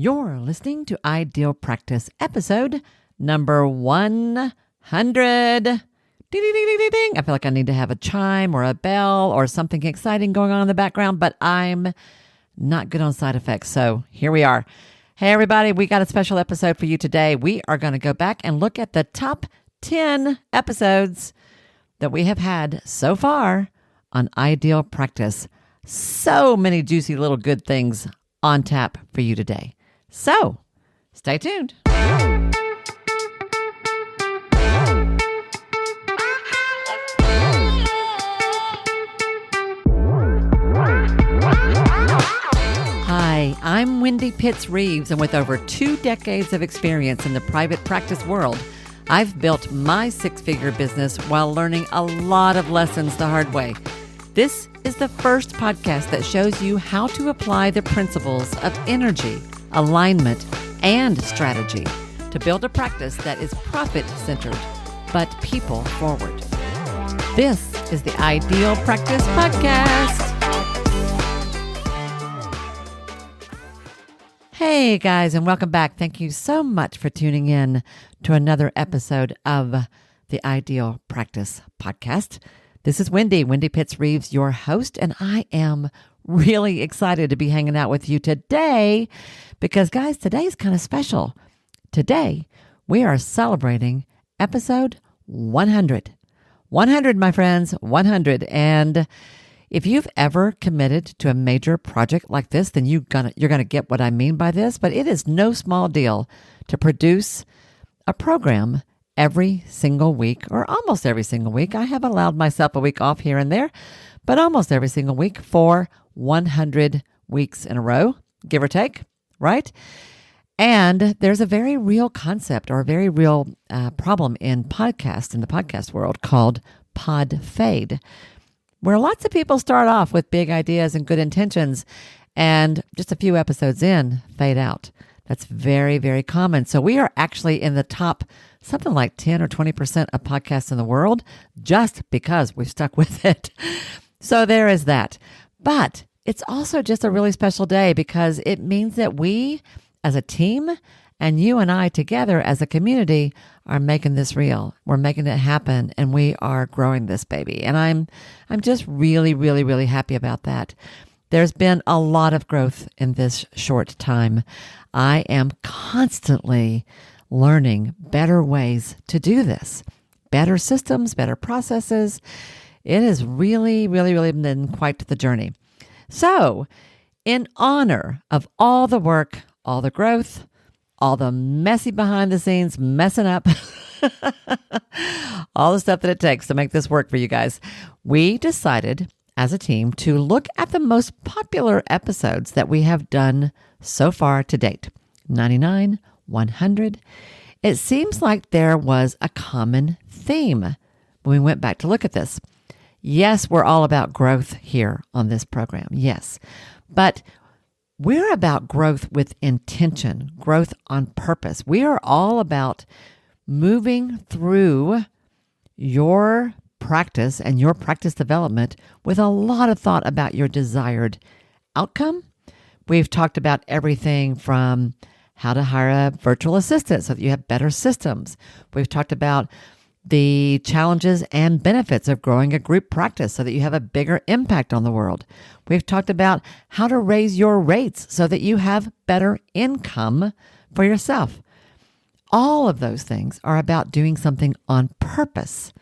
You're listening to Ideal Practice episode number 100. Ding, ding, ding, ding, ding, ding. I feel like I need to have a chime or a bell or something exciting going on in the background, but I'm not good on side effects. So here we are. Hey, everybody, we got a special episode for you today. We are going to go back and look at the top 10 episodes that we have had so far on Ideal Practice. So many juicy little good things on tap for you today. So, stay tuned. Hi, I'm Wendy Pitts-Reeves, and with over 2 decades of experience in the private practice world, I've built my 6-figure business while learning a lot of lessons the hard way. This is the first podcast that shows you how to apply the principles of energy, alignment, and strategy to build a practice that is profit-centered, but people-forward. This is the Ideal Practice Podcast. Hey guys, and welcome back. Thank you so much for tuning in to another episode of the Ideal Practice Podcast. This is Wendy Pitts-Reeves, your host, and I am really excited to be hanging out with you today because, guys, today is kind of special. Today, we are celebrating episode 100. 100, my friends, 100. And if you've ever committed to a major project like this, then you're gonna get what I mean by this. But it is no small deal to produce a program every single week, or almost every single week. I have allowed myself a week off here and there, but almost every single week for 100 weeks in a row, give or take, right? And there's a very real concept or a very real problem in the podcast world called pod fade, where lots of people start off with big ideas and good intentions and just a few episodes in, fade out. That's very, very common. So we are actually in the top something like 10 or 20% of podcasts in the world just because we've stuck with it. So there is that. But it's also just a really special day because it means that we as a team and you and I together as a community are making this real. We're making it happen and we are growing this baby. And I'm just really, really, really happy about that. There's been a lot of growth in this short time. I am constantly learning better ways to do this, better systems, better processes. It has really, really, really been quite the journey. So, in honor of all the work, all the growth, all the messy behind the scenes, messing up, all the stuff that it takes to make this work for you guys, we decided as a team to look at the most popular episodes that we have done so far to date. 99, 100. It seems like there was a common theme when we went back to look at this. Yes, we're all about growth here on this program. Yes. But we're about growth with intention, growth on purpose. We are all about moving through your practice and your practice development with a lot of thought about your desired outcome. We've talked about everything from how to hire a virtual assistant so that you have better systems. We've talked about the challenges and benefits of growing a group practice so that you have a bigger impact on the world. We've talked about how to raise your rates so that you have better income for yourself. All of those things are about doing something on purpose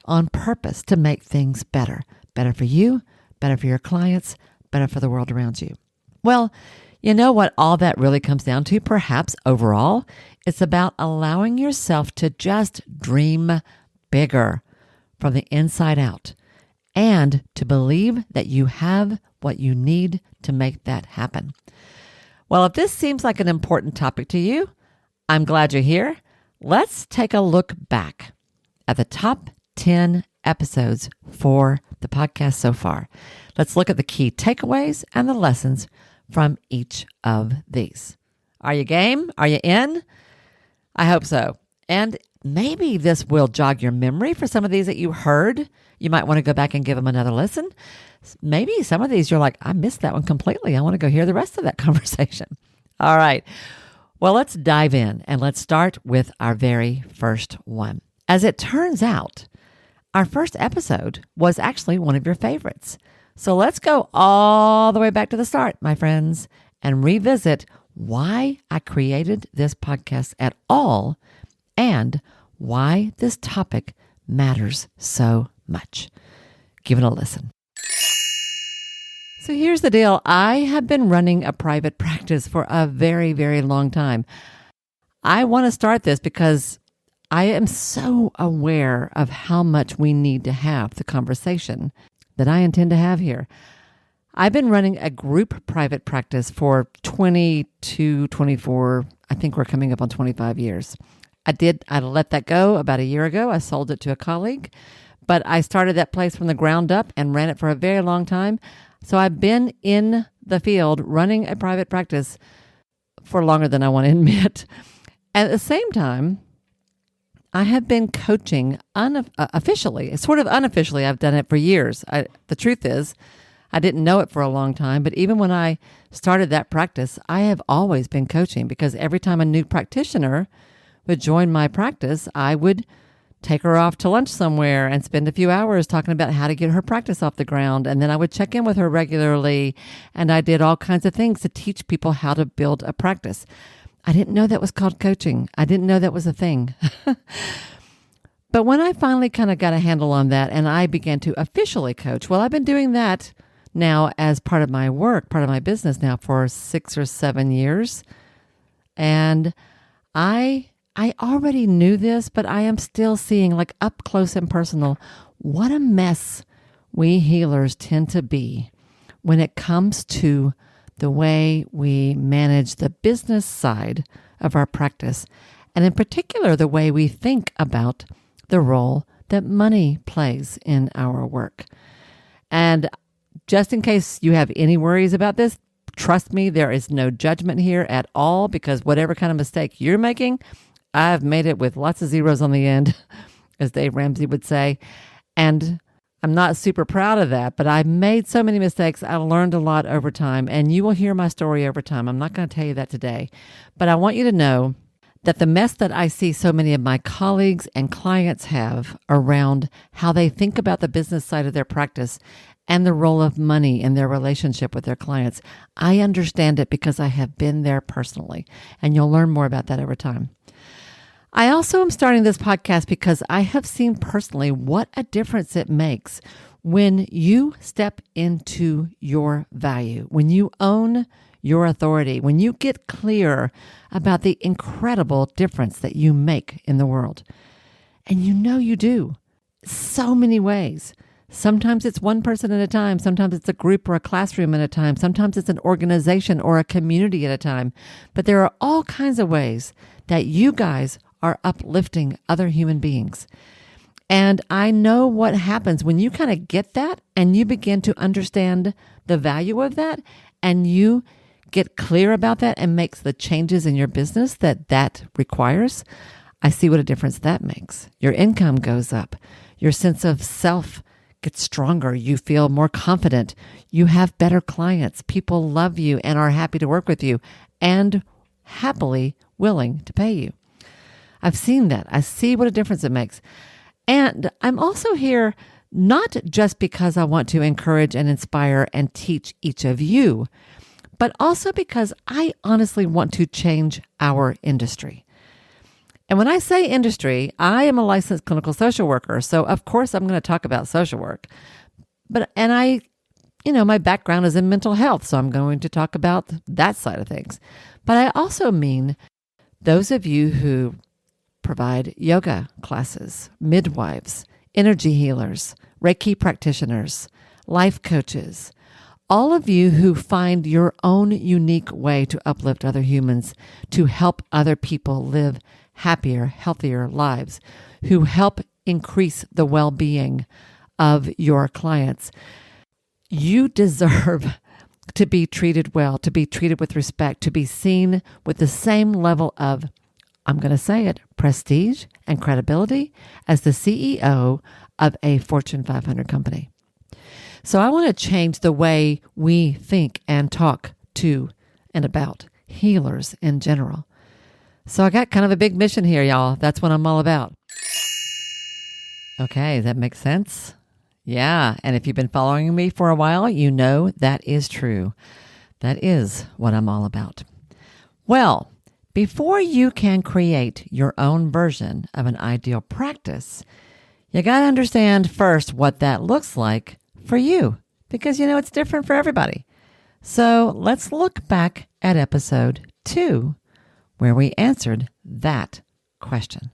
to make things better. Better for you, better for your clients, better for the world around you. Well, you know what all that really comes down to, perhaps overall? It's about allowing yourself to just dream bigger from the inside out and to believe that you have what you need to make that happen. Well, if this seems like an important topic to you, I'm glad you're here. Let's take a look back at the top 10 episodes for the podcast so far. Let's look at the key takeaways and the lessons from each of these. Are you game? Are you in? I hope so. And maybe this will jog your memory for some of these that you heard. You might want to go back and give them another listen. Maybe some of these you're like, I missed that one completely. I want to go hear the rest of that conversation. All right. Well, let's dive in and let's start with our very first one. As it turns out, our first episode was actually one of your favorites. So let's go all the way back to the start, my friends, and revisit why I created this podcast at all and why this topic matters so much. Give it a listen. So here's the deal. I have been running a private practice for a very, very long time. I want to start this because I am so aware of how much we need to have the conversation that I intend to have here. I've been running a group private practice for 22, 24, I think we're coming up on 25 years. I let that go about a year ago. I sold it to a colleague, but I started that place from the ground up and ran it for a very long time. So I've been in the field running a private practice for longer than I want to admit. At the same time, I have been coaching officially, sort of unofficially. I've done it for years. The truth is, I didn't know it for a long time, but even when I started that practice, I have always been coaching because every time a new practitioner would join my practice, I would take her off to lunch somewhere and spend a few hours talking about how to get her practice off the ground. And then I would check in with her regularly. And I did all kinds of things to teach people how to build a practice. I didn't know that was called coaching. I didn't know that was a thing. But when I finally kind of got a handle on that and I began to officially coach, well, I've been doing that now as part of my work, part of my business now for 6 or 7 years. And I already knew this, but I am still seeing, like, up close and personal, what a mess we healers tend to be when it comes to the way we manage the business side of our practice, and in particular, the way we think about the role that money plays in our work. And just in case you have any worries about this, trust me, there is no judgment here at all, because whatever kind of mistake you're making, I've made it with lots of zeros on the end, as Dave Ramsey would say. And I'm not super proud of that, but I made so many mistakes. I learned a lot over time, and you will hear my story over time. I'm not going to tell you that today, but I want you to know that the mess that I see so many of my colleagues and clients have around how they think about the business side of their practice and the role of money in their relationship with their clients, I understand it because I have been there personally, and you'll learn more about that over time. I also am starting this podcast because I have seen personally what a difference it makes when you step into your value, when you own your authority, when you get clear about the incredible difference that you make in the world. And you know you do. So many ways. Sometimes it's one person at a time. Sometimes it's a group or a classroom at a time. Sometimes it's an organization or a community at a time. But there are all kinds of ways that you guys are uplifting other human beings. And I know what happens when you kind of get that and you begin to understand the value of that and you get clear about that and makes the changes in your business that requires. I see what a difference that makes. Your income goes up. Your sense of self gets stronger. You feel more confident. You have better clients. People love you and are happy to work with you and happily willing to pay you. I've seen that. I see what a difference it makes. And I'm also here not just because I want to encourage and inspire and teach each of you, but also because I honestly want to change our industry. And when I say industry, I am a licensed clinical social worker. So of course I'm going to talk about social work. My background is in mental health. So I'm going to talk about that side of things. But I also mean those of you who provide yoga classes, midwives, energy healers, Reiki practitioners, life coaches, all of you who find your own unique way to uplift other humans, to help other people live happier, healthier lives, who help increase the well-being of your clients. You deserve to be treated well, to be treated with respect, to be seen with the same level of, I'm going to say it, prestige and credibility as the CEO of a Fortune 500 company. So I want to change the way we think and talk to and about healers in general. So I got kind of a big mission here, y'all. That's what I'm all about. Okay, that makes sense? Yeah, and if you've been following me for a while, you know that is true. That is what I'm all about. Well, before you can create your own version of an ideal practice, you got to understand first what that looks like for you, because it's different for everybody. So let's look back at episode 2, where we answered that question.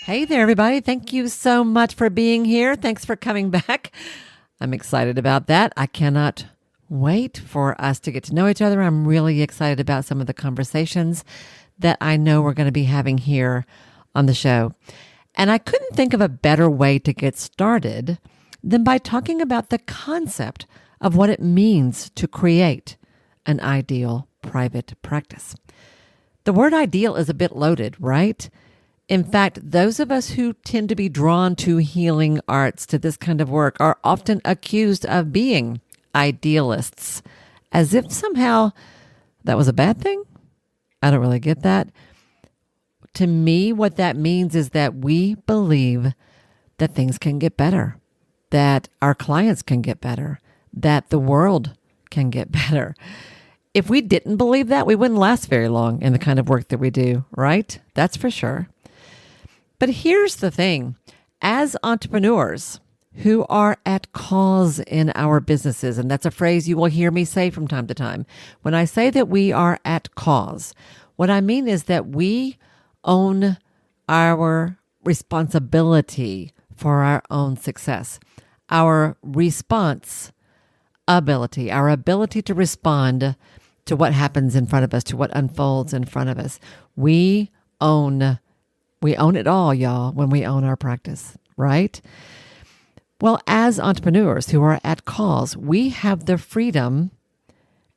Hey there, everybody. Thank you so much for being here. Thanks for coming back. I'm excited about that. I cannot wait for us to get to know each other. I'm really excited about some of the conversations that I know we're going to be having here on the show. And I couldn't think of a better way to get started than by talking about the concept of what it means to create an ideal private practice. The word ideal is a bit loaded, right? In fact, those of us who tend to be drawn to healing arts, to this kind of work, are often accused of being idealists, as if somehow that was a bad thing. I don't really get that. To me, what that means is that we believe that things can get better, that our clients can get better, that the world can get better. If we didn't believe that, we wouldn't last very long in the kind of work that we do, right? That's for sure. But here's the thing. As entrepreneurs who are at cause in our businesses, and that's a phrase you will hear me say from time to time, when I say that we are at cause, what I mean is that we own our responsibility for our own success, our response ability, our ability to respond to what happens in front of us, to what unfolds in front of us. We own it all, y'all, when we own our practice, right? Well, as entrepreneurs who are at cause, we have the freedom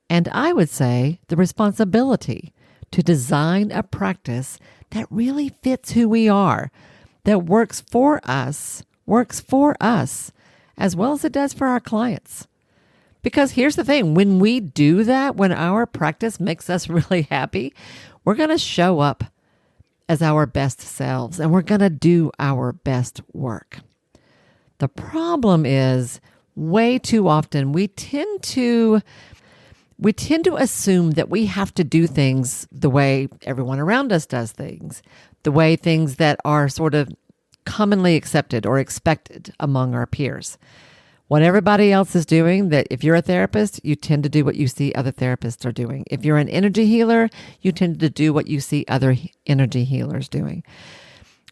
and I would say the responsibility to design a practice that really fits who we are, that works for us as well as it does for our clients. Because here's the thing, when we do that, when our practice makes us really happy, we're going to show up as our best selves and we're going to do our best work. The problem is way too often we tend to assume that we have to do things the way everyone around us does things, the way things that are sort of commonly accepted or expected among our peers. What everybody else is doing, that if you're a therapist, you tend to do what you see other therapists are doing. If you're an energy healer, you tend to do what you see other energy healers doing.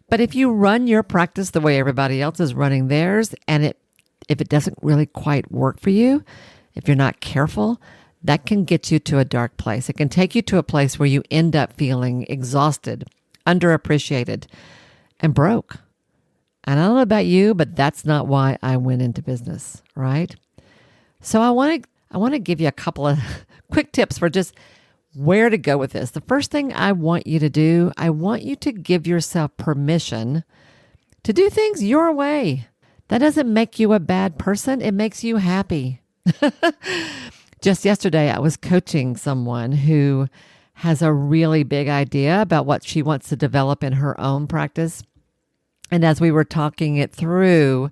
But if you run your practice the way everybody else is running theirs, and if it doesn't really quite work for you, if you're not careful, that can get you to a dark place. It can take you to a place where you end up feeling exhausted, underappreciated, and broke. And I don't know about you, but that's not why I went into business, right? So I want to give you a couple of quick tips for just where to go with this. The first thing I want you to do, I want you to give yourself permission to do things your way. That doesn't make you a bad person. It makes you happy. Just yesterday, I was coaching someone who has a really big idea about what she wants to develop in her own practice. And as we were talking it through,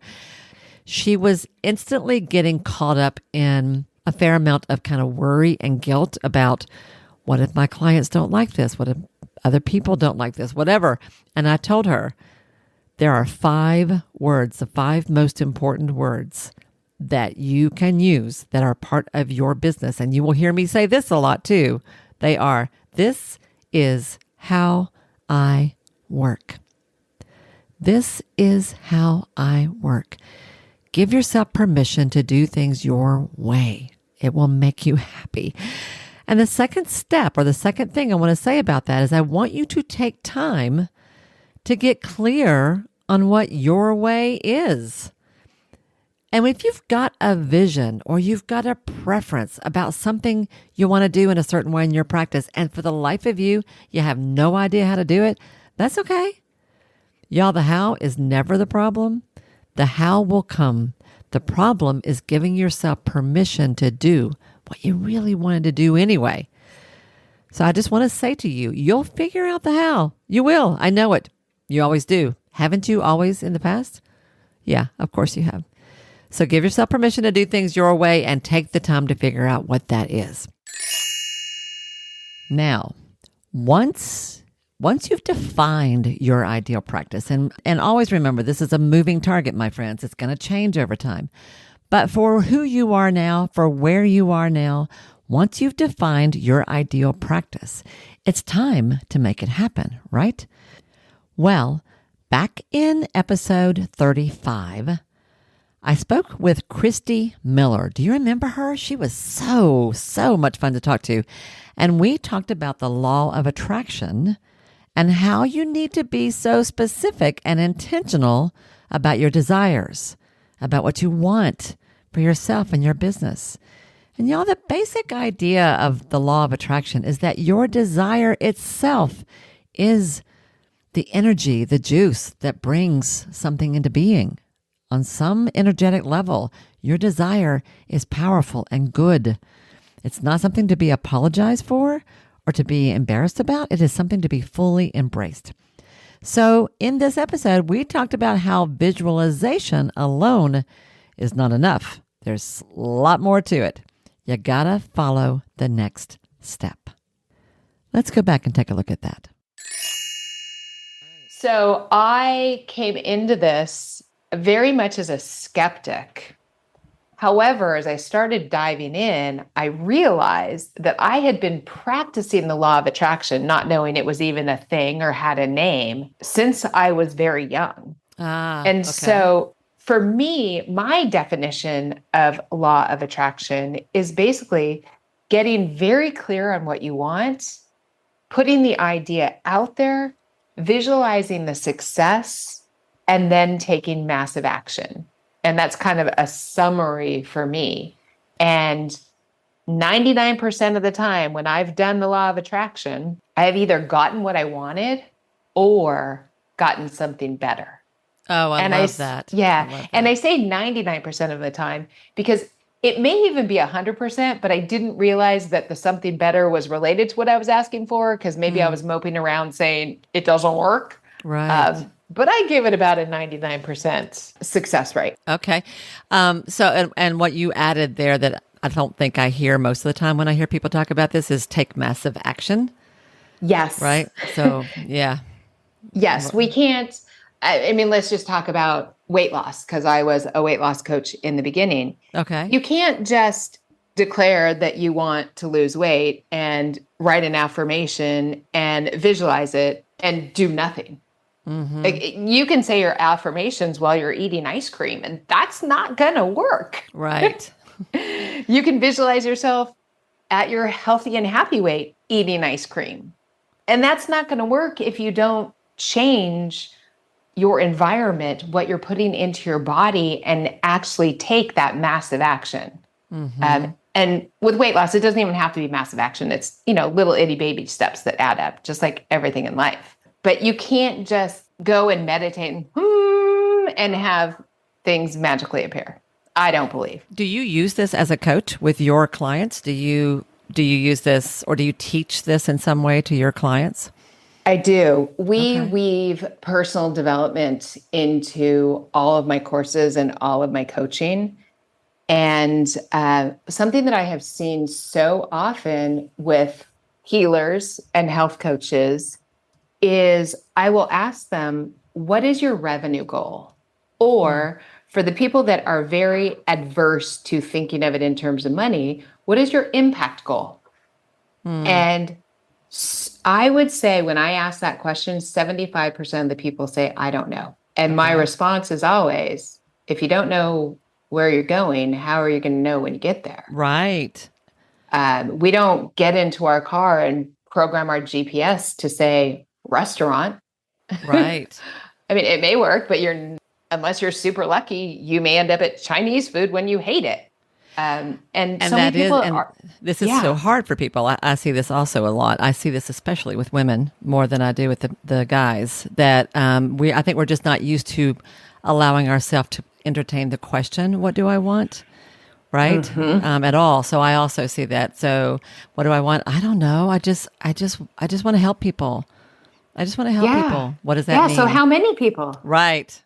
she was instantly getting caught up in a fair amount of kind of worry and guilt about, what if my clients don't like this? What if other people don't like this? Whatever. And I told her, there are 5 words, the 5 most important words that you can use that are part of your business. And you will hear me say this a lot too. They are, this is how I work. This is how I work. Give yourself permission to do things your way. It will make you happy. And the second step, or the second thing I want to say about that, is I want you to take time to get clear on what your way is. And if you've got a vision or you've got a preference about something you want to do in a certain way in your practice, and for the life of you, you have no idea how to do it, that's okay. Y'all, the how is never the problem. The how will come. The problem is giving yourself permission to do what you really wanted to do anyway. So I just want to say to you, you'll figure out the how. You will. I know it. You always do. Haven't you always in the past? Yeah, of course you have. So give yourself permission to do things your way and take the time to figure out what that is. Now, once you've defined your ideal practice, and always remember, this is a moving target, my friends. It's going to change over time. But for who you are now, for where you are now, once you've defined your ideal practice, it's time to make it happen, right? Well, back in episode 35, I spoke with Christy Miller. Do you remember her? She was so much fun to talk to. And we talked about the law of attraction and how you need to be so specific and intentional about your desires, about what you want for yourself and your business. And y'all, the basic idea of the law of attraction is that your desire itself is the energy, the juice that brings something into being. On some energetic level, your desire is powerful and good. It's not something to be apologized for or to be embarrassed about. It is something to be fully embraced. So in this episode, we talked about how visualization alone is not enough. There's a lot more to it. You gotta follow the next step. Let's go back and take a look at that. So I came into this very much as a skeptic. However, as I started diving in, I realized that I had been practicing the law of attraction, not knowing it was even a thing or had a name, since I was very young. So for me, my definition of law of attraction is basically getting very clear on what you want, putting the idea out there, visualizing the success, and then taking massive action. And that's kind of a summary for me. And 99% of the time when I've done the law of attraction, I have either gotten what I wanted or gotten something better. Oh, I love that. Yeah. I love that. And I say 99% of the time because it may even be 100%, but I didn't realize that the something better was related to what I was asking for because maybe I was moping around saying it doesn't work. Right. But I give it about a 99% success rate. Okay. And what you added there that I don't think I hear most of the time when I hear people talk about this is take massive action. Yes. Right. So, yeah. Yes, we can't. I mean, let's just talk about weight loss because I was a weight loss coach in the beginning. Okay. You can't just declare that you want to lose weight and write an affirmation and visualize it and do nothing. Mm-hmm. Like, you can say your affirmations while you're eating ice cream, and that's not going to work. Right. You can visualize yourself at your healthy and happy weight eating ice cream. And that's not going to work if you don't change your environment, what you're putting into your body, and actually take that massive action. Mm-hmm. And with weight loss, it doesn't even have to be massive action. It's, little itty baby steps that add up, just like everything in life. But you can't just go and meditate and have things magically appear. I don't believe. Do you use this as a coach with your clients? Do you use this or do you teach this in some way to your clients? I do. We weave personal development into all of my courses and all of my coaching. And something that I have seen so often with healers and health coaches is I will ask them, what is your revenue goal? Or for the people that are very adverse to thinking of it in terms of money, what is your impact goal? And I would say when I ask that question, 75% of the people say, I don't know. And my response is always, if you don't know where you're going, how are you going to know when you get there? Right. We don't get into our car and program our GPS to say restaurant. Right. I mean, it may work, but unless you're super lucky, you may end up at Chinese food when you hate it. And so many people this is so hard for people. I see this also a lot. I see this especially with women more than I do with the guys. That I think we're just not used to allowing ourselves to entertain the question, "What do I want?" right? Mm-hmm. At all. So I also see that. So what do I want? I don't know. I just want to help people. I just want to help Yeah. people. What does that Yeah. So mean? how many people? Right.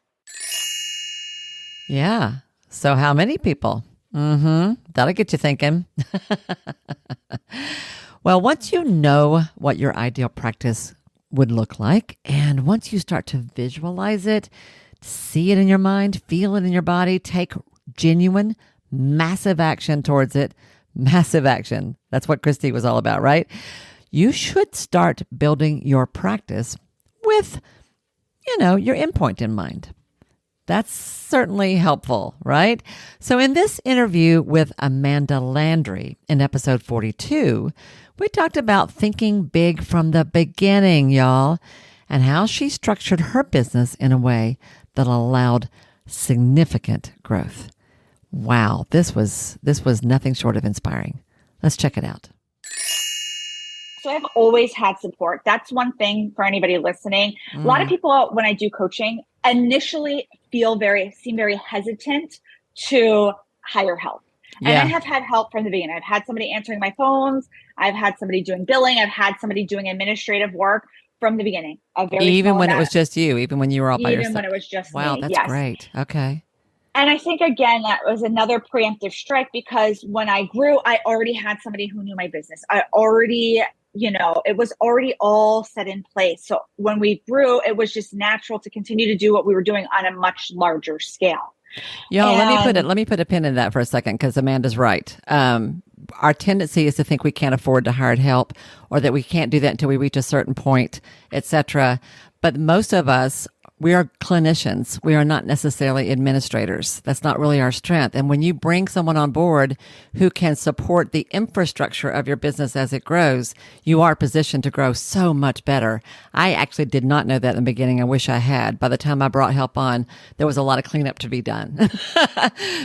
Yeah. So how many people? That'll get you thinking. Well, once you know what your ideal practice would look like, and once you start to visualize it, see it in your mind, feel it in your body, take genuine, massive action towards it, massive action. That's what Christy was all about, right? You should start building your practice with, your endpoint in mind. That's certainly helpful, right? So in this interview with Amanda Landry in episode 42, we talked about thinking big from the beginning, y'all, and how she structured her business in a way that allowed significant growth. Wow, this was nothing short of inspiring. Let's check it out. So I've always had support. That's one thing for anybody listening. A lot of people, when I do coaching, initially seem very hesitant to hire help. And I have had help from the beginning. I've had somebody answering my phones. I've had somebody doing billing. I've had somebody doing administrative work from the beginning. Even when it was just you, even when you were all by yourself. Even when it was just me. Wow, that's great. Okay. And I think, again, that was another preemptive strike because when I grew, I already had somebody who knew my business. I already, it was already all set in place. So when we grew, it was just natural to continue to do what we were doing on a much larger scale. Y'all, let me put a pin in that for a second because Amanda's right. Our tendency is to think we can't afford to hire help or that we can't do that until we reach a certain point, etc. But most of us, we are clinicians. We are not necessarily administrators. That's not really our strength. And when you bring someone on board who can support the infrastructure of your business as it grows, you are positioned to grow so much better. I actually did not know that in the beginning. I wish I had. By the time I brought help on, there was a lot of cleanup to be done.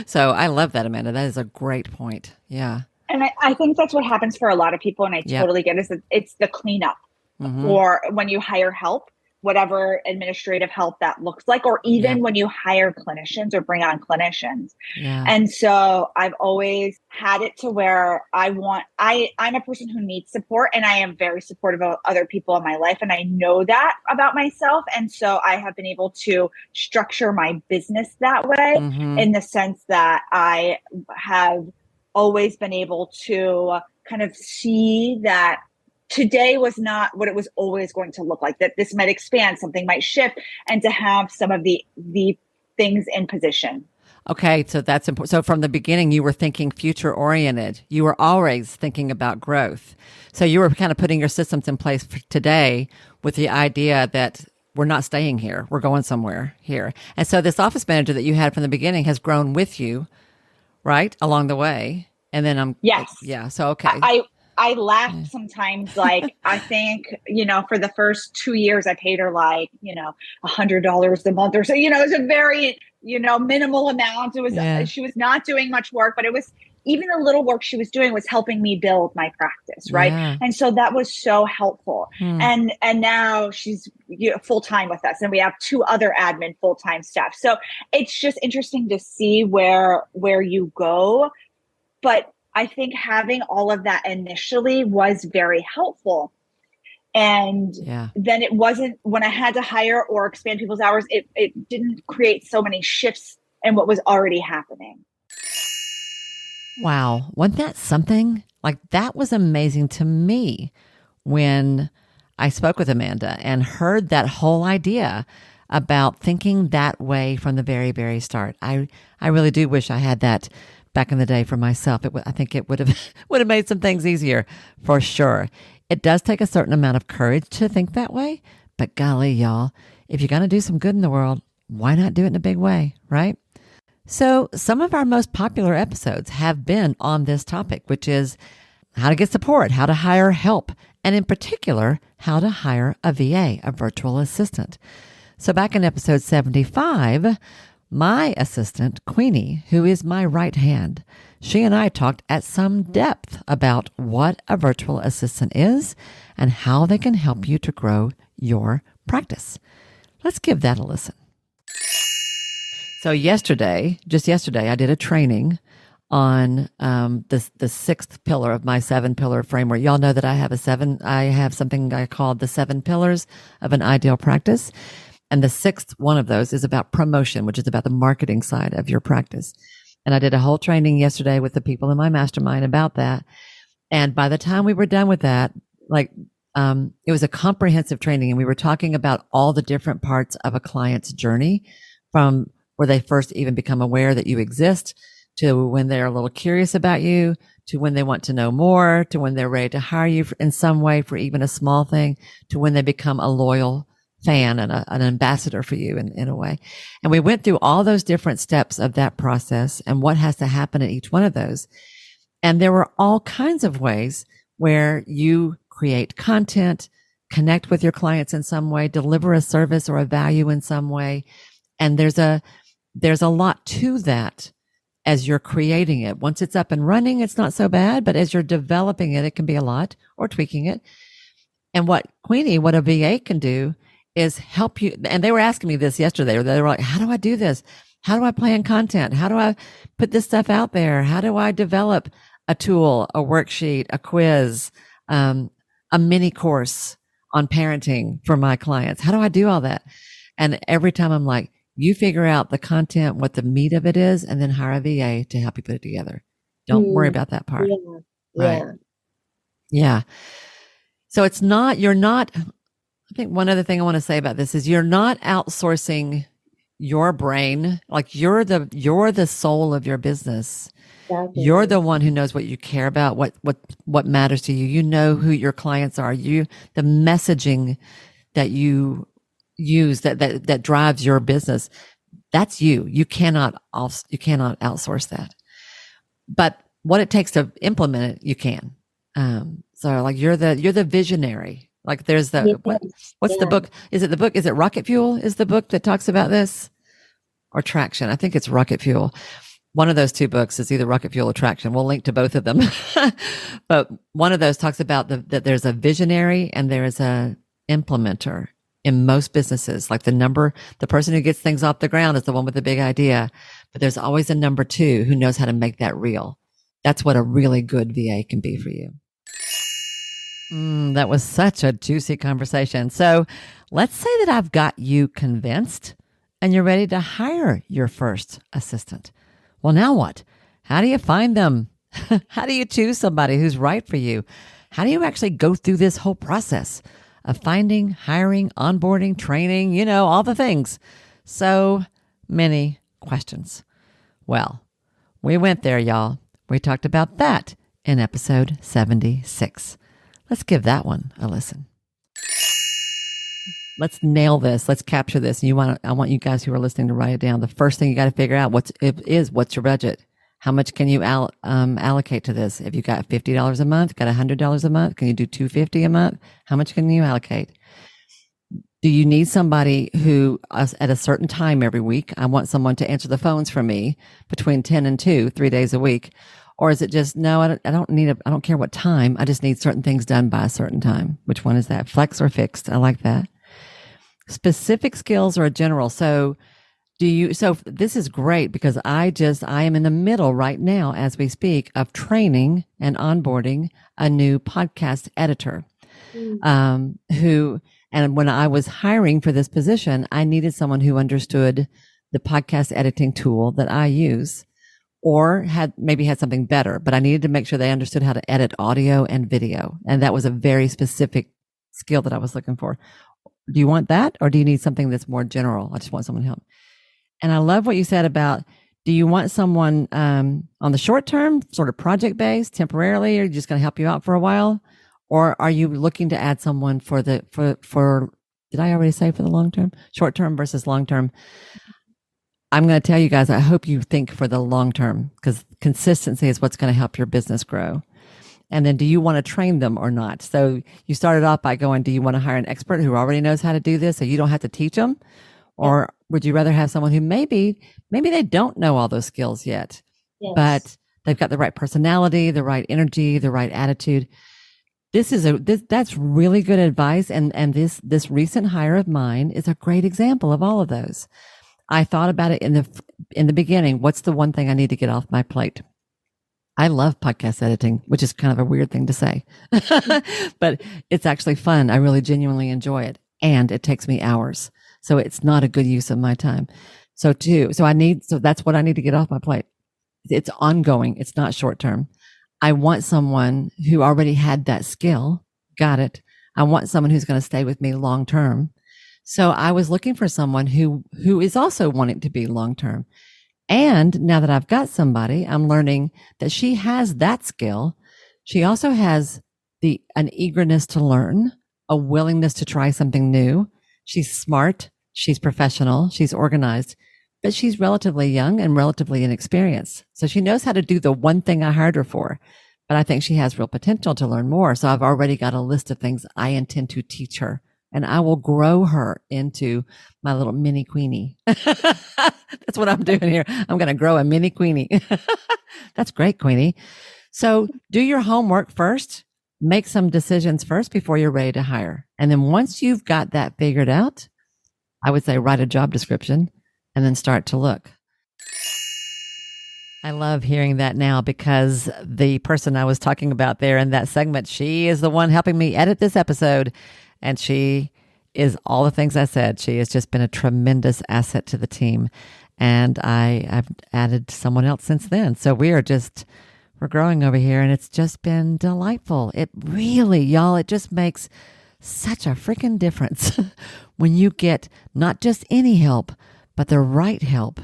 So I love that, Amanda. That is a great point. Yeah. And I think that's what happens for a lot of people. And I totally get it. It's the cleanup or when you hire help, whatever administrative help that looks like, or even when you hire clinicians or bring on clinicians. Yeah. And so I've always had it to where I'm a person who needs support, and I am very supportive of other people in my life. And I know that about myself. And so I have been able to structure my business that way in the sense that I have always been able to kind of see that today was not what it was always going to look like, that this might expand, something might shift, and to have some of the things in position. Okay, so that's important. So from the beginning, you were thinking future oriented. You were always thinking about growth. So you were kind of putting your systems in place for today with the idea that we're not staying here. We're going somewhere here. And so this office manager that you had from the beginning has grown with you, right, along the way. And then yes. Yeah. So, okay. I laugh sometimes, like, I think, for the first 2 years, I paid her like, $100 a month or so, it was a very, minimal amount. It was, she was not doing much work, but it was, even the little work she was doing was helping me build my practice. Right. Yeah. And so that was so helpful. And now she's full-time with us, and we have 2 other admin full-time staff. So it's just interesting to see where you go. But I think having all of that initially was very helpful. And then it wasn't, when I had to hire or expand people's hours, it didn't create so many shifts in what was already happening. Wow. Wasn't that something? Like, that was amazing to me when I spoke with Amanda and heard that whole idea about thinking that way from the very, very start. I really do wish I had that back in the day for myself. I think it would have made some things easier for sure. It does take a certain amount of courage to think that way, but golly, y'all, if you're going to do some good in the world, why not do it in a big way, right? So some of our most popular episodes have been on this topic, which is how to get support, how to hire help, and in particular, how to hire a VA, a virtual assistant. So back in episode 75, my assistant, Queenie, who is my right hand, she and I talked at some depth about what a virtual assistant is and how they can help you to grow your practice. Let's give that a listen. So just yesterday, I did a training on the sixth pillar of my 7-pillar framework. Y'all know that I have something I call the 7 pillars of an ideal practice. And the sixth one of those is about promotion, which is about the marketing side of your practice. And I did a whole training yesterday with the people in my mastermind about that. And by the time we were done with that, it was a comprehensive training, and we were talking about all the different parts of a client's journey, from where they first even become aware that you exist, to when they're a little curious about you, to when they want to know more, to when they're ready to hire you in some way for even a small thing, to when they become a loyal fan and an ambassador for you in a way. And we went through all those different steps of that process and what has to happen at each one of those. And there were all kinds of ways where you create content, connect with your clients in some way, deliver a service or a value in some way. And there's a lot to that as you're creating it. Once it's up and running, it's not so bad, but as you're developing it, it can be a lot, or tweaking it. And what a VA can do is help you. And they were asking me this yesterday. They were like, how do I do this? How do I plan content? How do I put this stuff out there? How do I develop a tool, a worksheet, a quiz, a mini course on parenting for my clients? How do I do all that? And every time I'm like, you figure out the content, what the meat of it is, and then hire a VA to help you put it together. Don't worry about that part. Yeah. Right. Yeah. So I think one other thing I want to say about this is you're not outsourcing your brain. Like you're the soul of your business. Exactly. You're the one who knows what you care about, what matters to you. You know who your clients are. The messaging that you use that drives your business. That's you. You cannot outsource that. But what it takes to implement it, you can. So like you're the visionary. Like there's what's the book? Is it Rocket Fuel is the book that talks about this, or Traction? I think it's Rocket Fuel. One of those two books is either Rocket Fuel or Traction. We'll link to both of them. But one of those talks about that there's a visionary and there is a implementer in most businesses. Like the person who gets things off the ground is the one with the big idea, but there's always a number 2 who knows how to make that real. That's what a really good VA can be for you. That was such a juicy conversation. So let's say that I've got you convinced and you're ready to hire your first assistant. Well, now what? How do you find them? How do you choose somebody who's right for you? How do you actually go through this whole process of finding, hiring, onboarding, training, all the things? So many questions. Well, we went there, y'all. We talked about that in episode 76. Let's give that one a listen. Let's nail this. Let's capture this. I want you guys who are listening to write it down. The first thing you got to figure out what's your budget? How much can you allocate to this? If you got $50 a month, got $100 a month, can you do $250 a month? How much can you allocate? Do you need somebody who at a certain time every week? I want someone to answer the phones for me between 10 and 2, 3 days a week. Or is it just, no, I don't care what time. I just need certain things done by a certain time. Which one is that? Flex or fixed? I like that. Specific skills or general. So this is great because I am in the middle right now as we speak of training and onboarding a new podcast editor, and when I was hiring for this position, I needed someone who understood the podcast editing tool that I use, or had something better, but I needed to make sure they understood how to edit audio and video. And that was a very specific skill that I was looking for. Do you want that? Or do you need something that's more general? I just want someone to help. And I love what you said about, do you want someone on the short term, sort of project based, temporarily, or just going to help you out for a while? Or are you looking to add someone for did I already say for the long term? Short term versus long term. I'm going to tell you guys, I hope you think for the long term, because consistency is what's going to help your business grow. And then do you want to train them or not? So you started off by going, do you want to hire an expert who already knows how to do this so you don't have to teach them? Or would you rather have someone who maybe they don't know all those skills yet, but they've got the right personality, the right energy, the right attitude? That's really good advice. And this recent hire of mine is a great example of all of those. I thought about it in the beginning. What's the one thing I need to get off my plate? I love podcast editing, which is kind of a weird thing to say, but it's actually fun. I really genuinely enjoy it. And it takes me hours. So it's not a good use of my time. So that's what I need to get off my plate. It's ongoing. It's not short term. I want someone who already had that skill. Got it. I want someone who's going to stay with me long term. So I was looking for someone who is also wanting to be long term. And now that I've got somebody, I'm learning that she has that skill. She also has an eagerness to learn, a willingness to try something new. She's smart. She's professional. She's organized, but she's relatively young and relatively inexperienced. So she knows how to do the one thing I hired her for, but I think she has real potential to learn more. So I've already got a list of things I intend to teach her, and I will grow her into my little mini queenie. That's what I'm doing here. I'm going to grow a mini queenie. That's great, Queenie. So do your homework first. Make some decisions first before you're ready to hire. And then once you've got that figured out, I would say write a job description and then start to look. I love hearing that now, because the person I was talking about there in that segment, she is the one helping me edit this episode. And she is all the things I said. She has just been a tremendous asset to the team. And I've added someone else since then. So we're growing over here, and it's just been delightful. It really, y'all, it just makes such a freaking difference when you get not just any help, but the right help.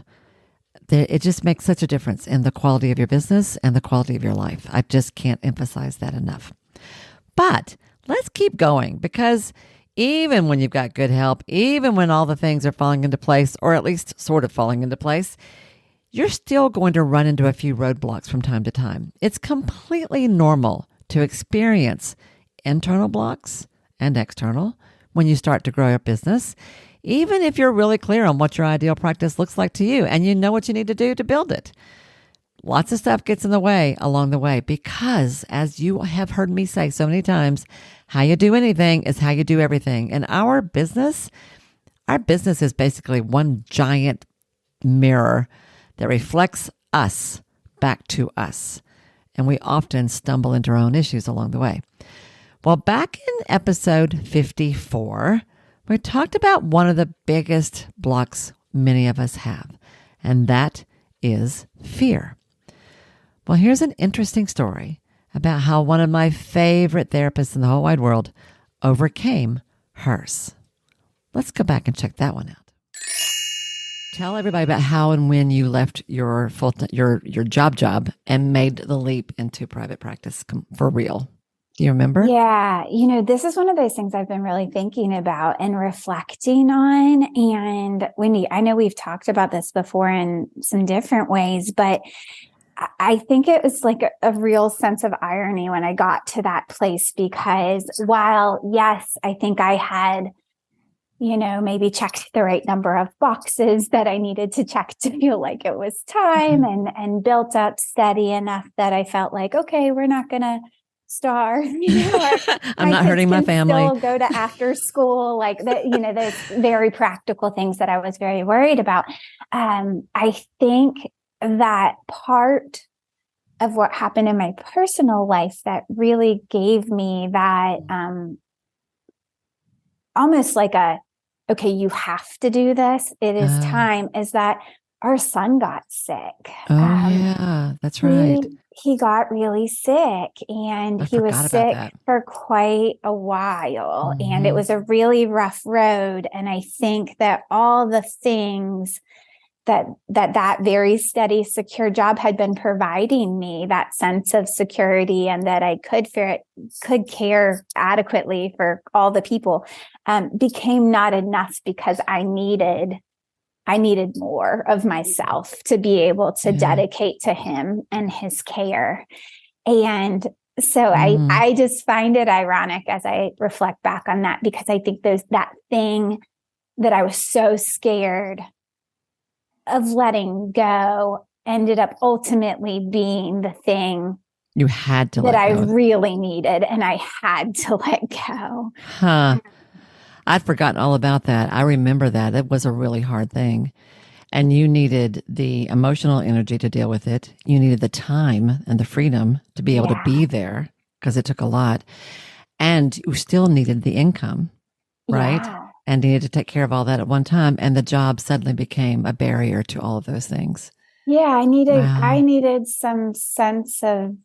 It just makes such a difference in the quality of your business and the quality of your life. I just can't emphasize that enough. But let's keep going, because even when you've got good help, even when all the things are falling into place, or at least sort of falling into place, you're still going to run into a few roadblocks from time to time. It's completely normal to experience internal blocks and external when you start to grow your business, even if you're really clear on what your ideal practice looks like to you and you know what you need to do to build it. Lots of stuff gets in the way along the way, because, as you have heard me say so many times, how you do anything is how you do everything. And our business is basically one giant mirror that reflects us back to us. And we often stumble into our own issues along the way. Well, back in episode 54, we talked about one of the biggest blocks many of us have, and that is fear. Well, here's an interesting story about how one of my favorite therapists in the whole wide world overcame hers. Let's go back and check that one out. Tell everybody about how and when you left your job and made the leap into private practice for real. Do you remember? Yeah. This is one of those things I've been really thinking about and reflecting on. And Wendy, I know we've talked about this before in some different ways, but I think it was like a real sense of irony when I got to that place, because while, yes, I think I had, maybe checked the right number of boxes that I needed to check to feel like it was time, and built up steady enough that I felt like, okay, we're not going to starve. I'm not hurting my family. Still go to after school, like that. Those very practical things that I was very worried about. I think that part of what happened in my personal life that really gave me that almost like okay, you have to do this. It is time, is that our son got sick. Oh, yeah, that's right. He got really sick, and he was sick for quite a while. Mm-hmm. And it was a really rough road. And I think that all the things that very steady, secure job had been providing me, that sense of security, and that I could care adequately for all the people, became not enough, because I needed more of myself to be able to dedicate to him and his care. And so I just find it ironic as I reflect back on that, because I think that thing that I was so scared of letting go ended up ultimately being the thing you had to that I really needed, and I had to let go. I'd forgotten all about that. I remember that. It was a really hard thing. And you needed the emotional energy to deal with it. You needed the time and the freedom to be able to be there because it took a lot. And you still needed the income, right? Yeah. And needed to take care of all that at one time. And the job suddenly became a barrier to all of those things. Yeah, I needed some sense of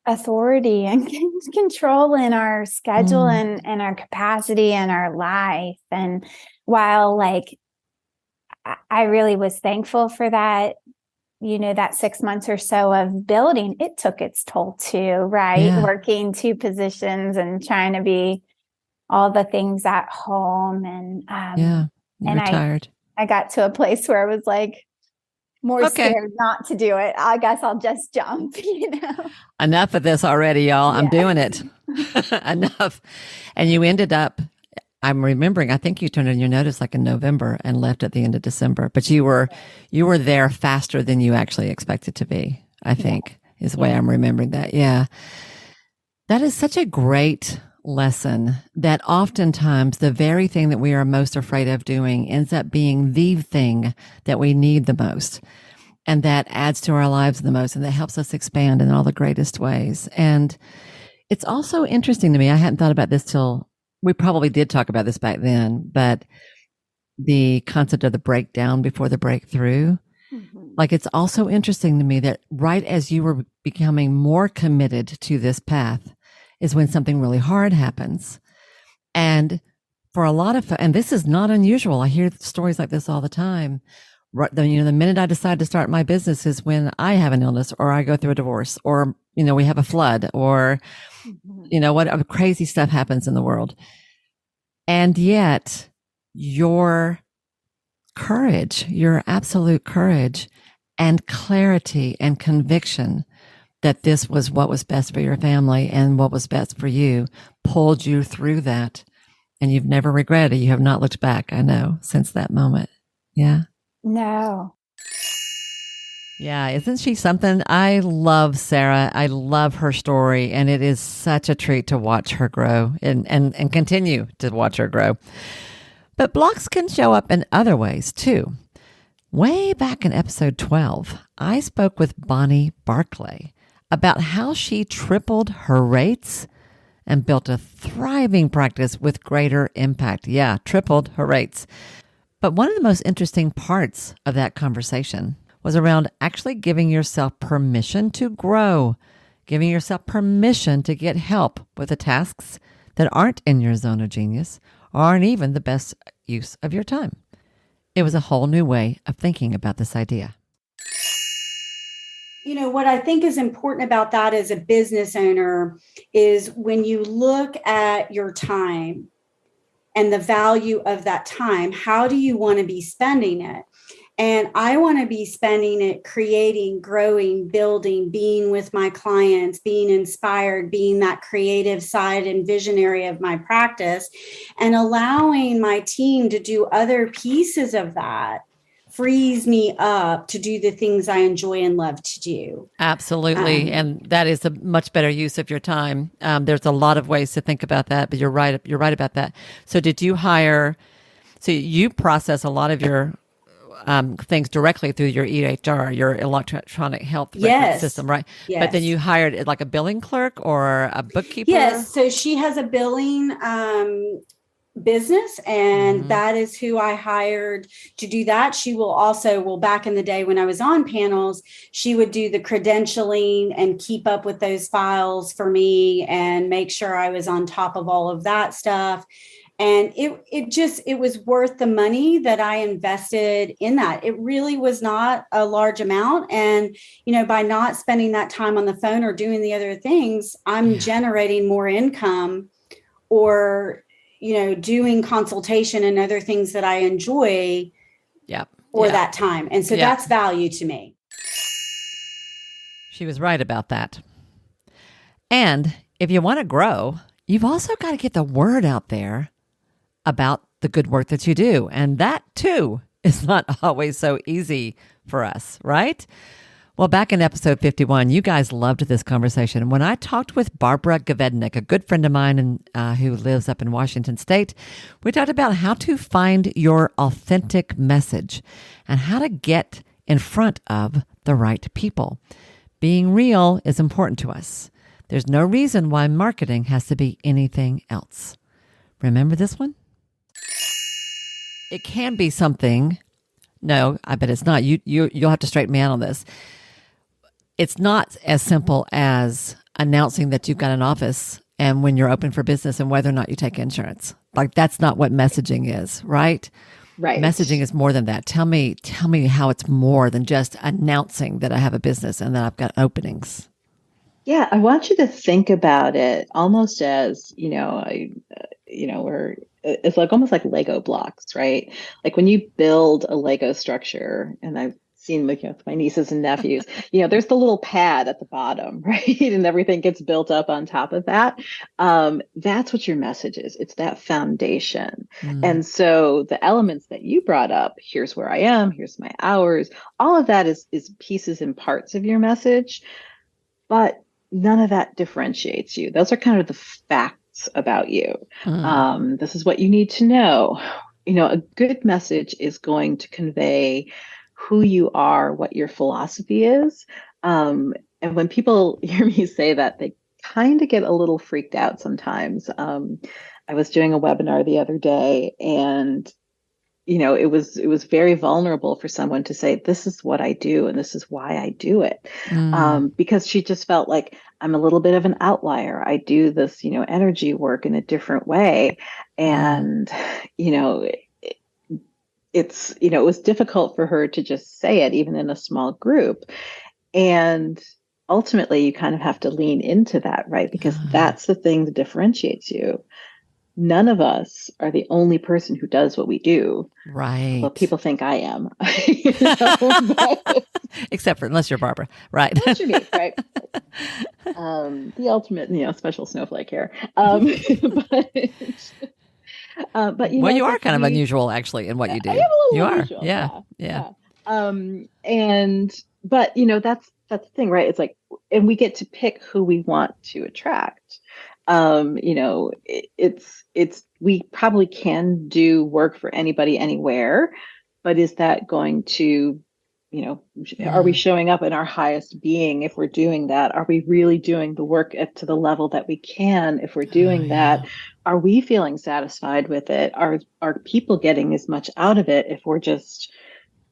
authority and control in our schedule and our capacity and our life. And while like I really was thankful for that, that 6 months or so of building, it took its toll too, right? Yeah. Working 2 positions and trying to be all the things at home. And you retired. I got to a place where I was like more scared not to do it. I guess I'll just jump, Enough of this already, y'all. I'm doing it. Enough. And you ended up, I'm remembering, I think you turned in your notice like in November and left at the end of December, but you were there faster than you actually expected to be, I think is the way I'm remembering that. Yeah. That is such a great lesson that oftentimes the very thing that we are most afraid of doing ends up being the thing that we need the most. And that adds to our lives the most. And that helps us expand in all the greatest ways. And it's also interesting to me. I hadn't thought about this till we probably did talk about this back then, but the concept of the breakdown before the breakthrough, like it's also interesting to me that right as you were becoming more committed to this path, is when something really hard happens. And for a lot of, and this is not unusual. I hear stories like this all the time. The minute I decide to start my business is when I have an illness or I go through a divorce or, we have a flood or, what crazy stuff happens in the world. And yet your courage, your absolute courage and clarity and conviction that this was what was best for your family and what was best for you pulled you through that. And you've never regretted it. You have not looked back, I know, since that moment. Yeah. No. Yeah. Isn't she something? I love Sarah. I love her story. And it is such a treat to watch her grow and continue to watch her grow. But blocks can show up in other ways too. Way back in episode 12, I spoke with Bonnie Barclay about how she tripled her rates and built a thriving practice with greater impact. Yeah, tripled her rates. But one of the most interesting parts of that conversation was around actually giving yourself permission to grow, giving yourself permission to get help with the tasks that aren't in your zone of genius or aren't even the best use of your time. It was a whole new way of thinking about this idea. What I think is important about that as a business owner is when you look at your time and the value of that time, how do you want to be spending it? And I want to be spending it creating, growing, building, being with my clients, being inspired, being that creative side and visionary of my practice, and allowing my team to do other pieces of that frees me up to do the things I enjoy and love to do. Absolutely. And that is a much better use of your time. There's a lot of ways to think about that, but you're right about that. So did you so you process a lot of your things directly through your EHR, your electronic health record system, right? Yes. But then you hired like a billing clerk or a bookkeeper? Yes. So she has a billing business, and that is who I hired to do that. She will also, back in the day when I was on panels, she would do the credentialing and keep up with those files for me and make sure I was on top of all of that stuff. And it was worth the money that I invested in that. It really was not a large amount. And, by not spending that time on the phone or doing the other things, I'm generating more income or doing consultation and other things that I enjoy for that time. And so that's value to me. She was right about that. And if you want to grow, you've also got to get the word out there about the good work that you do. And that too is not always so easy for us, right? Well, back in episode 51, you guys loved this conversation. When I talked with Barbara Gavednik, a good friend of mine who lives up in Washington State, we talked about how to find your authentic message and how to get in front of the right people. Being real is important to us. There's no reason why marketing has to be anything else. Remember this one? It can be something. No, I bet it's not. You'll have to straighten me out on this. It's not as simple as announcing that you've got an office and when you're open for business and whether or not you take insurance. Like, that's not what messaging is, right? Right. Messaging is more than that. Tell me how it's more than just announcing that I have a business and that I've got openings. Yeah, I want you to think about it almost as, it's like almost like Lego blocks, right? Like when you build a Lego structure, and I've seen with my nieces and nephews, there's the little pad at the bottom, right? And everything gets built up on top of that. That's what your message is. It's that foundation. And so the elements that you brought up, here's where I am, here's my hours, all of that is pieces and parts of your message, but none of that differentiates you. Those are kind of the facts about you. This is what you need to know. A good message is going to convey who you are, what your philosophy is. And when people hear me say that, they kind of get a little freaked out sometimes. I was doing a webinar the other day, and it was very vulnerable for someone to say, this is what I do and this is why I do it. Because she just felt like, I'm a little bit of an outlier. I do this, energy work in a different way. And, it was difficult for her to just say it, even in a small group. And ultimately, you kind of have to lean into that, right? Because that's the thing that differentiates you. None of us are the only person who does what we do. Right. Well, people think I am. Except for, unless you're Barbara. Right. Unless you're me, right? The ultimate, special snowflake here. But you are kind of unusual, actually, in what you do. I am a little you unusual. Are. Yeah. But that's the thing, right? It's like, and we get to pick who we want to attract. We probably can do work for anybody anywhere, but is that going to, are we showing up in our highest being if we're doing that? Are we really doing the work to the level that we can if we're doing that? Are we feeling satisfied with it? Are people getting as much out of it if we're just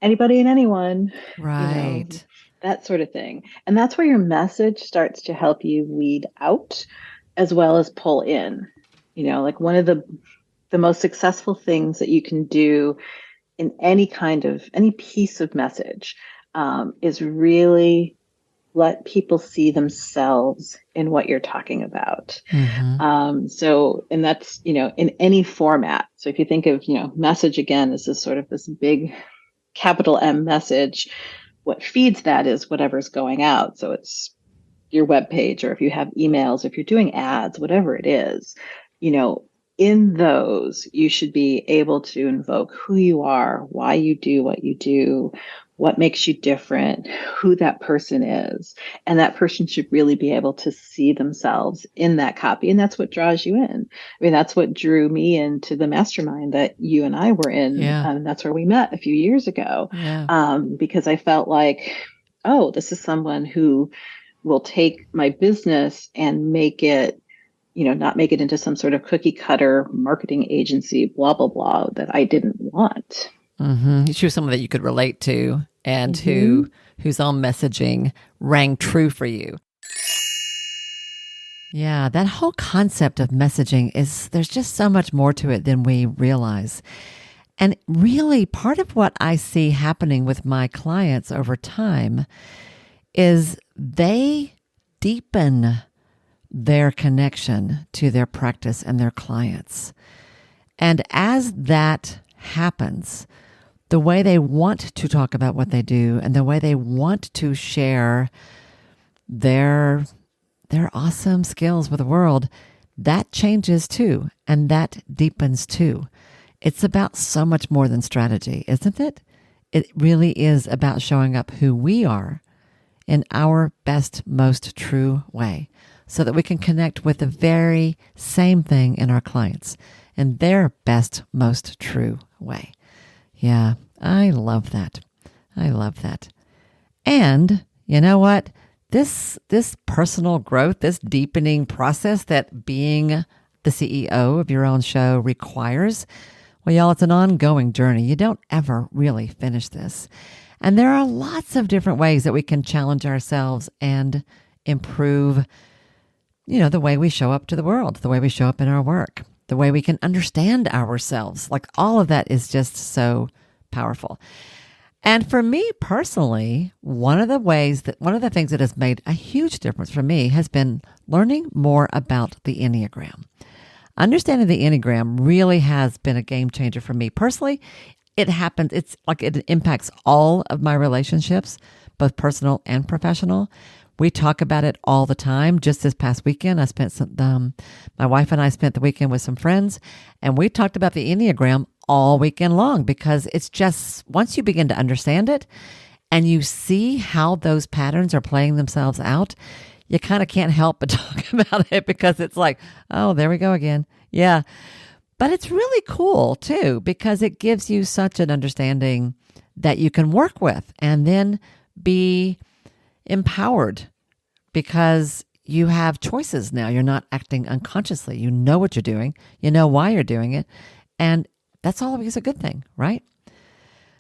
anybody and anyone? Right. That sort of thing. And that's where your message starts to help you weed out as well as pull in. Like one of the most successful things that you can do in any piece of message is really let people see themselves in what you're talking about. And that's, in any format. So if you think of, message again, this is sort of this big capital M message. What feeds that is whatever's going out. So it's your web page, or if you have emails, if you're doing ads, whatever it is, in those, you should be able to invoke who you are, why you do what you do, what makes you different, who that person is. And that person should really be able to see themselves in that copy. And that's what draws you in. I mean, that's what drew me into the mastermind that you and I were in. And that's where we met a few years ago. Because I felt like, oh, this is someone who will take my business and make it, not make it into some sort of cookie cutter marketing agency, blah, blah, blah, that I didn't want. You choose someone that you could relate to and whose own messaging rang true for you. Yeah, that whole concept of messaging there's just so much more to it than we realize. And really, part of what I see happening with my clients over time is they deepen their connection to their practice and their clients. And as that happens, the way they want to talk about what they do and the way they want to share their awesome skills with the world, that changes too, and that deepens too. It's about so much more than strategy, isn't it? It really is about showing up who we are in our best, most true way so that we can connect with the very same thing in our clients in their best, most true way. Yeah, I love that. I love that. And you know what? This personal growth, this deepening process that being the CEO of your own show requires, well, y'all, it's an ongoing journey. You don't ever really finish this. And there are lots of different ways that we can challenge ourselves and improve, the way we show up to the world, the way we show up in our work, the way we can understand ourselves. Like all of that is just so powerful. And for me personally, one of the things that has made a huge difference for me has been learning more about the Enneagram. Understanding the Enneagram really has been a game changer for me. Personally, it's like it impacts all of my relationships, both personal and professional. We talk about it all the time. Just this past weekend, my wife and I spent the weekend with some friends, and we talked about the Enneagram all weekend long because it's just, once you begin to understand it and you see how those patterns are playing themselves out, you kind of can't help but talk about it because it's like, oh, there we go again. Yeah. But it's really cool too, because it gives you such an understanding that you can work with and then be empowered because you have choices now. You're not acting unconsciously. You know what you're doing. You know why you're doing it. And that's always a good thing, right?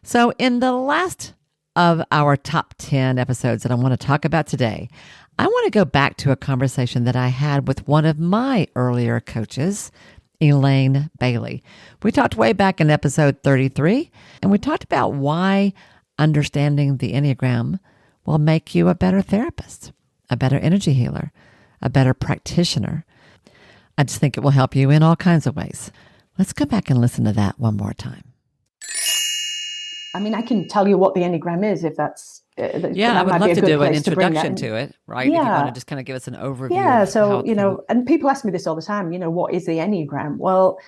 So in the last of our top 10 episodes that I want to talk about today, I want to go back to a conversation that I had with one of my earlier coaches, Elaine Bailey. We talked way back in episode 33, and we talked about why understanding the Enneagram will make you a better therapist, a better energy healer, a better practitioner. I just think it will help you in all kinds of ways. Let's go back and listen to that one more time. I mean, I can tell you what the Enneagram is if that's... I would love to do an introduction to it, right? Yeah. If you want to just kind of give us an overview. Yeah, so, and people ask me this all the time, what is the Enneagram? Well,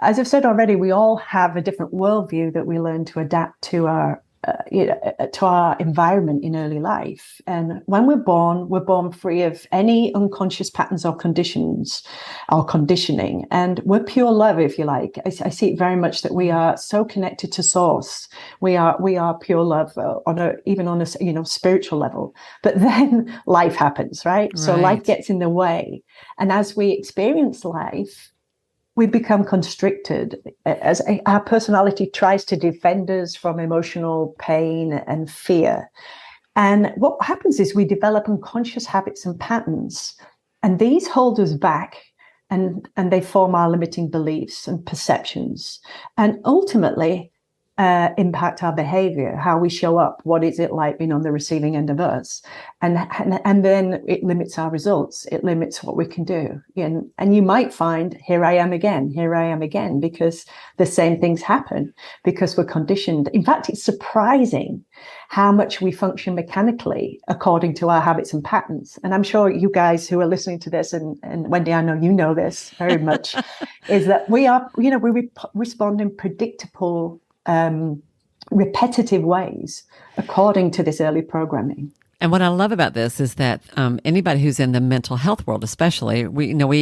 as I've said already, we all have a different worldview that we learn to adapt to our environment in early life. And when we're born free of any unconscious patterns or conditions or conditioning. And we're pure love, if you like. I see it very much that we are so connected to source. We are pure love even on a spiritual level. But then life happens, right? So life gets in the way. And as we experience life, we become constricted as our personality tries to defend us from emotional pain and fear. And what happens is we develop unconscious habits and patterns, and these hold us back and they form our limiting beliefs and perceptions, and ultimately impact our behavior, how we show up, what is it like being on the receiving end of us, and then it limits our results. It limits what we can do. And you might find, here I am again, because the same things happen because we're conditioned. In fact, it's surprising how much we function mechanically according to our habits and patterns. And I'm sure you guys who are listening to this, and Wendy, I know you know this very much, is that we respond in predictable, repetitive ways according to this early programming. And what I love about this is that anybody who's in the mental health world, especially,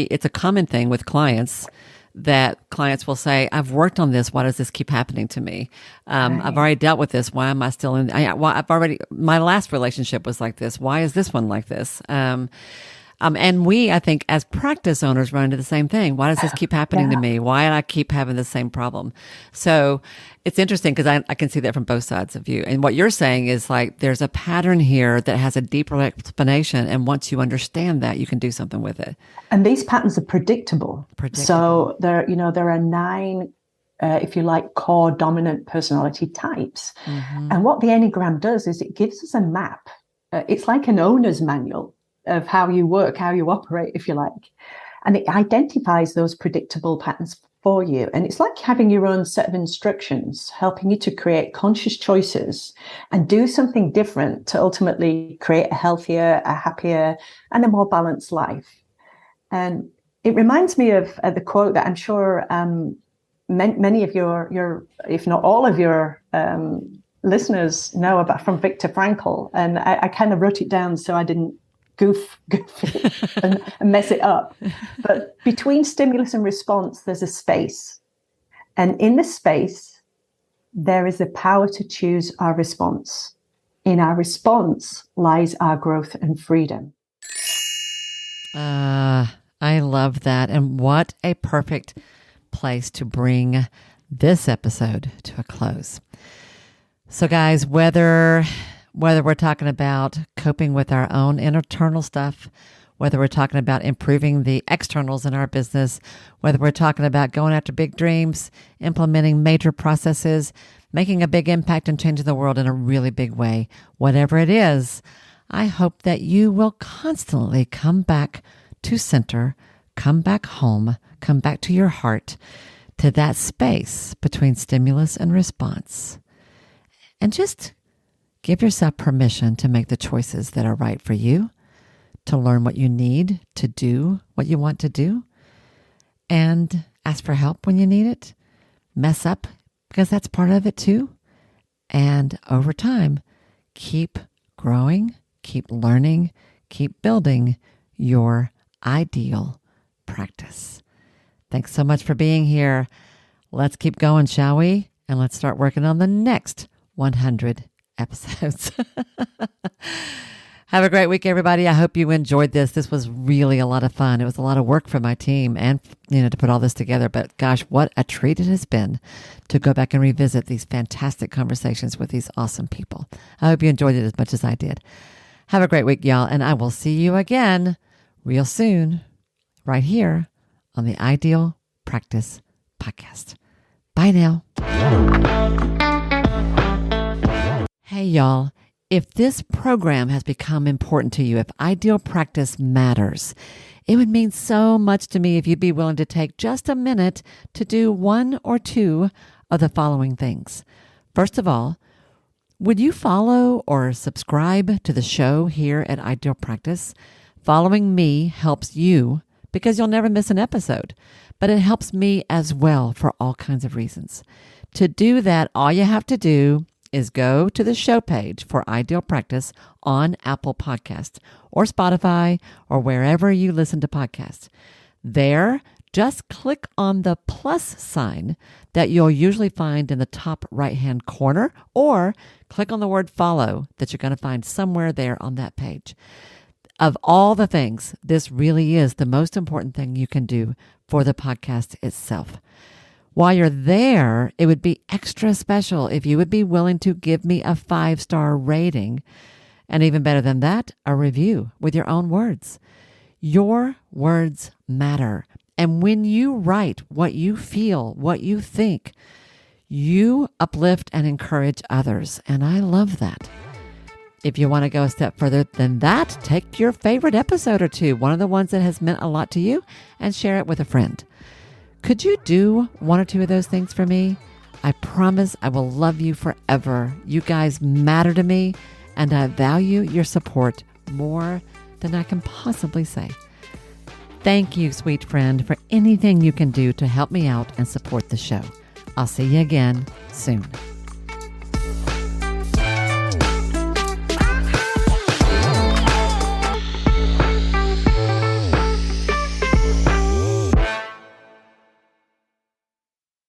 it's a common thing with clients that clients will say, "I've worked on this. Why does this keep happening to me? I've already dealt with this. Why am I still in? My last relationship was like this. Why is this one like this?" And we, I think, as practice owners run into the same thing. Why does this keep happening to me? Why do I keep having the same problem? So it's interesting because I can see that from both sides of you. And what you're saying is like, there's a pattern here that has a deeper explanation. And once you understand that, you can do something with it. And these patterns are predictable. So there are 9, if you like, core dominant personality types. Mm-hmm. And what the Enneagram does is it gives us a map. It's like an owner's manual of how you work, how you operate, if you like. And it identifies those predictable patterns for you. And it's like having your own set of instructions, helping you to create conscious choices and do something different to ultimately create a healthier, a happier, and a more balanced life. And it reminds me of the quote that I'm sure many of your, if not all of your listeners know about from Viktor Frankl, and I kind of wrote it down so I didn't goof it and mess it up. But between stimulus and response, there's a space. And in the space, there is the power to choose our response. In our response lies our growth and freedom. I love that. And what a perfect place to bring this episode to a close. So guys, whether we're talking about coping with our own internal stuff, whether we're talking about improving the externals in our business, whether we're talking about going after big dreams, implementing major processes, making a big impact and changing the world in a really big way, whatever it is, I hope that you will constantly come back to center, come back home, come back to your heart, to that space between stimulus and response. And just give yourself permission to make the choices that are right for you, to learn what you need to do what you want to do, and ask for help when you need it. Mess up, because that's part of it too. And over time, keep growing, keep learning, keep building your ideal practice. Thanks so much for being here. Let's keep going, shall we? And let's start working on the next 100 episodes. Have a great week, everybody. I hope you enjoyed this. This was really a lot of fun. It was a lot of work for my team and, to put all this together. But gosh, what a treat it has been to go back and revisit these fantastic conversations with these awesome people. I hope you enjoyed it as much as I did. Have a great week, y'all. And I will see you again real soon, right here on the Ideal Practice Podcast. Bye now. Hey, y'all. If this program has become important to you, if Ideal Practice matters, it would mean so much to me if you'd be willing to take just a minute to do one or two of the following things. First of all, would you follow or subscribe to the show here at Ideal Practice? Following me helps you because you'll never miss an episode, but it helps me as well for all kinds of reasons. To do that, all you have to do is go to the show page for Ideal Practice on Apple Podcasts or Spotify or wherever you listen to podcasts. There, just click on the plus sign that you'll usually find in the top right-hand corner, or click on the word follow that you're going to find somewhere there on that page. Of all the things, this really is the most important thing you can do for the podcast itself. While you're there, it would be extra special if you would be willing to give me a 5-star rating, and even better than that, a review with your own words. Your words matter. And when you write what you feel, what you think, you uplift and encourage others. And I love that. If you want to go a step further than that, take your favorite episode or two, one of the ones that has meant a lot to you, and share it with a friend. Could you do one or two of those things for me? I promise I will love you forever. You guys matter to me, and I value your support more than I can possibly say. Thank you, sweet friend, for anything you can do to help me out and support the show. I'll see you again soon.